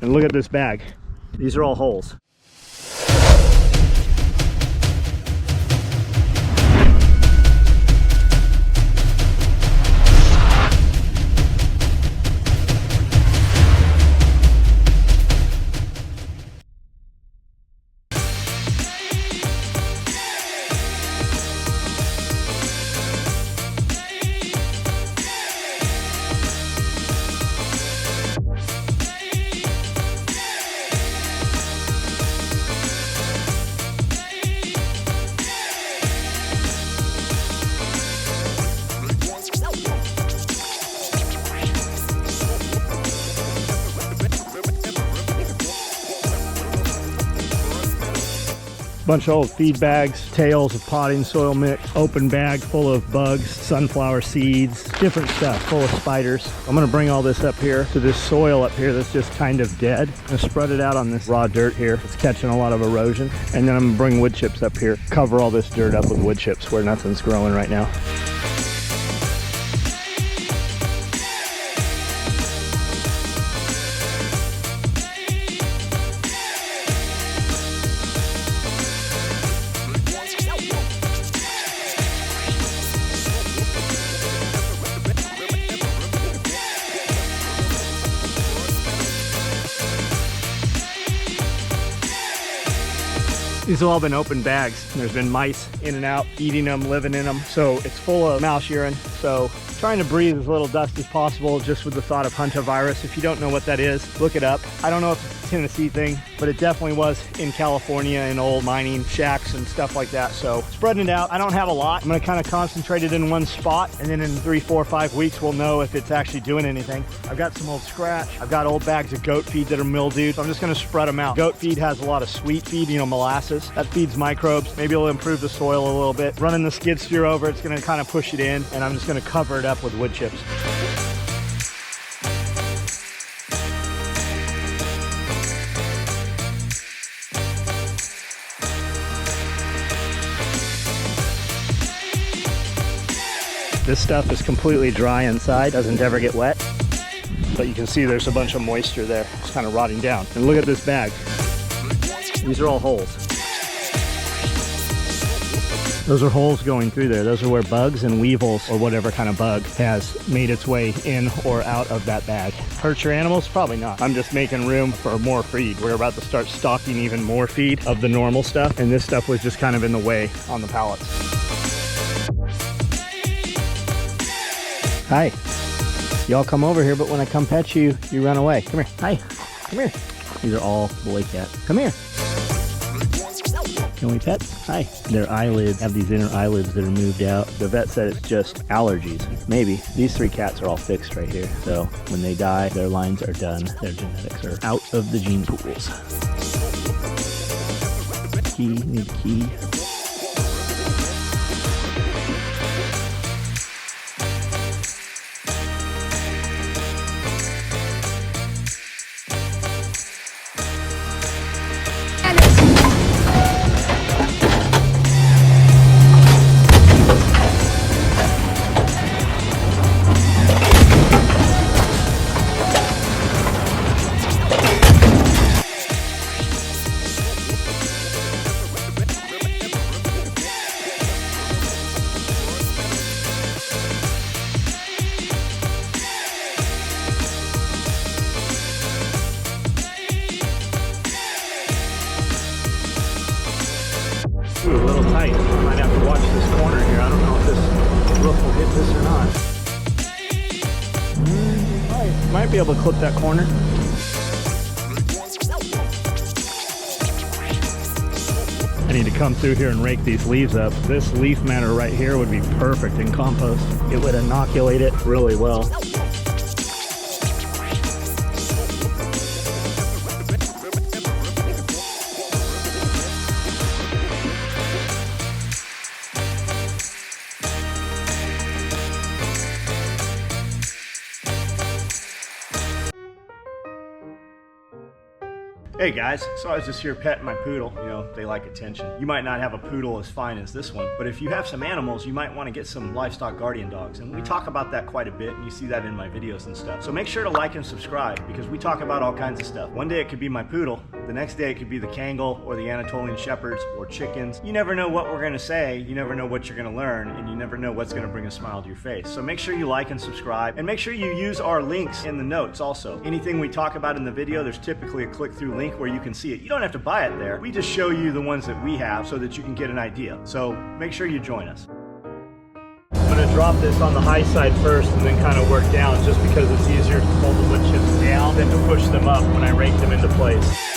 And look at this bag. These are all holes. Bunch of old feed bags, tails of potting soil mix, open bag full of bugs, sunflower seeds, different stuff, full of spiders. I'm gonna bring all this up here to this soil up here that's just kind of dead. I'm gonna spread it out on this raw dirt here. It's catching a lot of erosion. And then I'm gonna bring wood chips up here, cover all this dirt up with wood chips where nothing's growing right now. These have all been open bags. There's been mice in and out, eating them, living in them. So it's full of mouse urine. So trying to breathe as little dust as possible just with the thought of hantavirus. If you don't know what that is, look it up. I don't know if it's a Tennessee thing, but it definitely was in California in old mining shacks and stuff like that. So spreading it out. I don't have a lot. I'm gonna kind of concentrate it in one spot, and then in 3, 4, 5 weeks, we'll know if it's actually doing anything. I've got some old scratch. I've got old bags of goat feed that are mildewed. So I'm just gonna spread them out. Goat feed has a lot of sweet feed, you know, molasses. That feeds microbes. Maybe it'll improve the soil a little bit. Running the skid steer over, it's gonna kind of push it in, and I'm just gonna cover it up with wood chips. This stuff is completely dry inside, doesn't ever get wet, but you can see there's a bunch of moisture there. It's kind of rotting down. And look at this bag. These are all holes. Those are holes going through there. Those are where bugs and weevils or whatever kind of bug has made its way in or out of that bag. Hurt your animals? Probably not. I'm just making room for more feed. We're about to start stocking even more feed of the normal stuff, and this stuff was just kind of in the way on the pallets. Hi. Y'all come over here, but when I come pet you, you run away. Come here. Hi. Come here. These are all boy cats. Come here. Can we pet? Hi. Their eyelids have these inner eyelids that are moved out. The vet said it's just allergies. Maybe. These 3 cats are all fixed right here. So when they die, their lines are done. Their genetics are out of the gene pools. Key. Need a key. Ooh, a little tight. I might have to watch this corner here. I don't know if this roof will hit this or not. Might be able to clip that corner. I need to come through here and rake these leaves up. This leaf matter right here would be perfect in compost. It would inoculate it really well. Hey guys, so I was just here petting my poodle. You know, they like attention. You might not have a poodle as fine as this one, but if you have some animals, you might want to get some livestock guardian dogs. And we talk about that quite a bit, and you see that in my videos and stuff. So make sure to like and subscribe, because we talk about all kinds of stuff. One day it could be my poodle, the next day it could be the Kangal or the Anatolian Shepherds or chickens. You never know what we're gonna say, you never know what you're gonna learn, and you never know what's gonna bring a smile to your face. So make sure you like and subscribe, and make sure you use our links in the notes also. Anything we talk about in the video, there's typically a click-through link where you can see it. You don't have to buy it there. We just show you the ones that we have so that you can get an idea. So make sure you join us. I'm gonna drop this on the high side first and then kind of work down, just because it's easier to pull the wood chips down than to push them up when I rake them into place.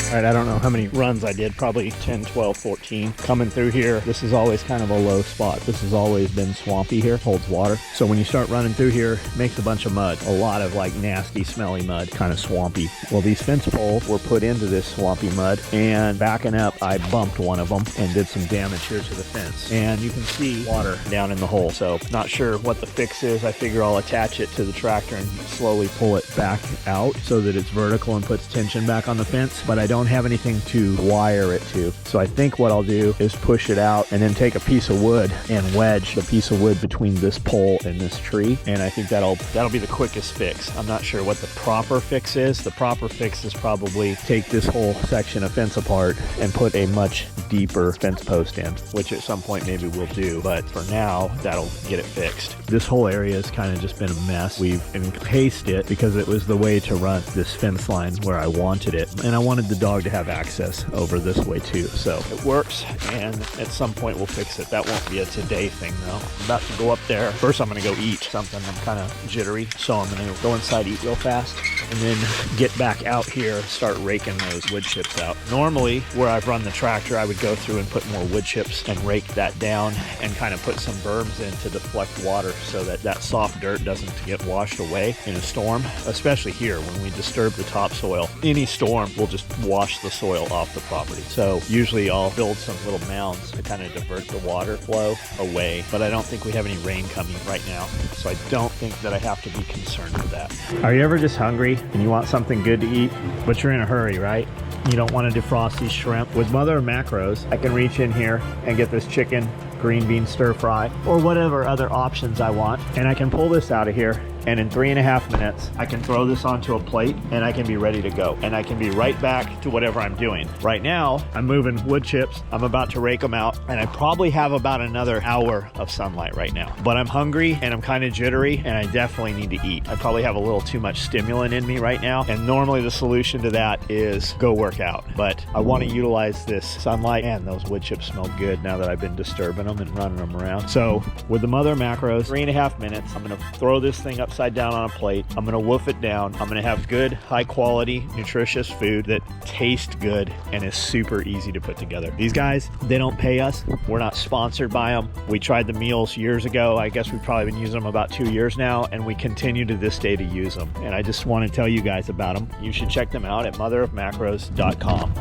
All right, I don't know how many runs I did, probably 10, 12, 14. Coming through here, this is always kind of a low spot. This has always been swampy here, holds water. So when you start running through here, it makes a bunch of mud. A lot of like nasty, smelly mud, kind of swampy. Well, these fence poles were put into this swampy mud, and backing up, I bumped one of them and did some damage here to the fence. And you can see water down in the hole. So not sure what the fix is. I figure I'll attach it to the tractor and slowly pull it back out so that it's vertical and puts tension back on the fence, but I don't have anything to wire it to. So I think what I'll do is push it out and then take a piece of wood and wedge the piece of wood between this pole and this tree. And I think that'll be the quickest fix. I'm not sure what the proper fix is. The proper fix is probably take this whole section of fence apart and put a much deeper fence post in, which at some point maybe we'll do. But for now, that'll get it fixed. This whole area has kind of just been a mess. We've encased it because it was the way to run this fence line where I wanted it. And I wanted the dog to have access over this way too. So it works, and at some point we'll fix it. That won't be a today thing though. I'm about to go up there. First I'm gonna go eat something. I'm kind of jittery, so I'm gonna go inside, eat real fast, and then get back out here, start raking those wood chips out. Normally, where I've run the tractor, I would go through and put more wood chips and rake that down and kind of put some berms in to deflect water so that that soft dirt doesn't get washed away in a storm, especially here when we disturb the topsoil. Any storm will just wash the soil off the property. So usually I'll build some little mounds to kind of divert the water flow away, but I don't think we have any rain coming right now, so I don't think that I have to be concerned with that. Are you ever just hungry and you want something good to eat, but you're in a hurry, right? You don't want to defrost these shrimp. With Mother of Macros, I can reach in here and get this chicken green bean stir fry or whatever other options I want, and I can pull this out of here, and in 3.5 minutes I can throw this onto a plate and I can be ready to go, and I can be right back to whatever I'm doing. Right now I'm moving wood chips. I'm about to rake them out, and I probably have about another hour of sunlight right now, but I'm hungry and I'm kind of jittery and I definitely need to eat. I probably have a little too much stimulant in me right now, and normally the solution to that is go work out, but I want to utilize this sunlight, and those wood chips smell good now that I've been disturbing them and running them around. So with the Mother of Macros, 3.5 minutes, I'm going to throw this thing upside down on a plate. I'm going to woof it down. I'm going to have good, high quality, nutritious food that tastes good and is super easy to put together. These guys, they don't pay us. We're not sponsored by them. We tried the meals years ago. I guess we've probably been using them about 2 years now, and we continue to this day to use them. And I just want to tell you guys about them. You should check them out at motherofmacros.com.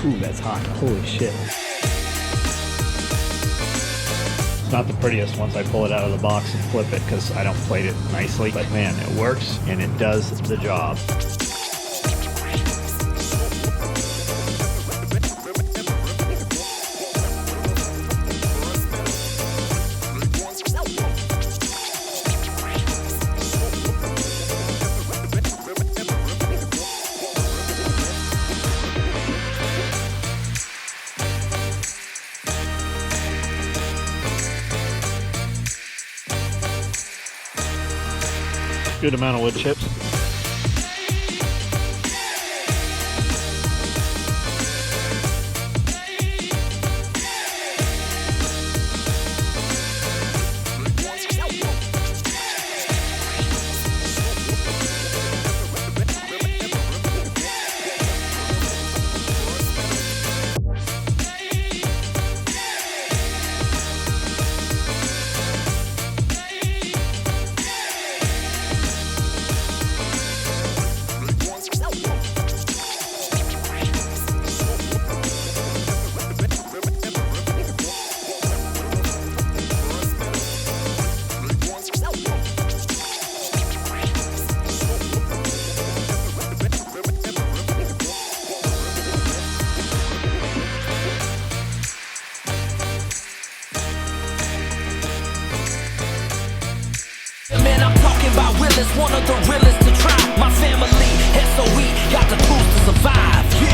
Ooh, that's hot. Holy shit. It's not the prettiest once I pull it out of the box and flip it because I don't plate it nicely, but man, it works and it does the job. Good amount of wood chips. Willis, one of the realest to try. My family, SOE, got the tools to survive. Yeah.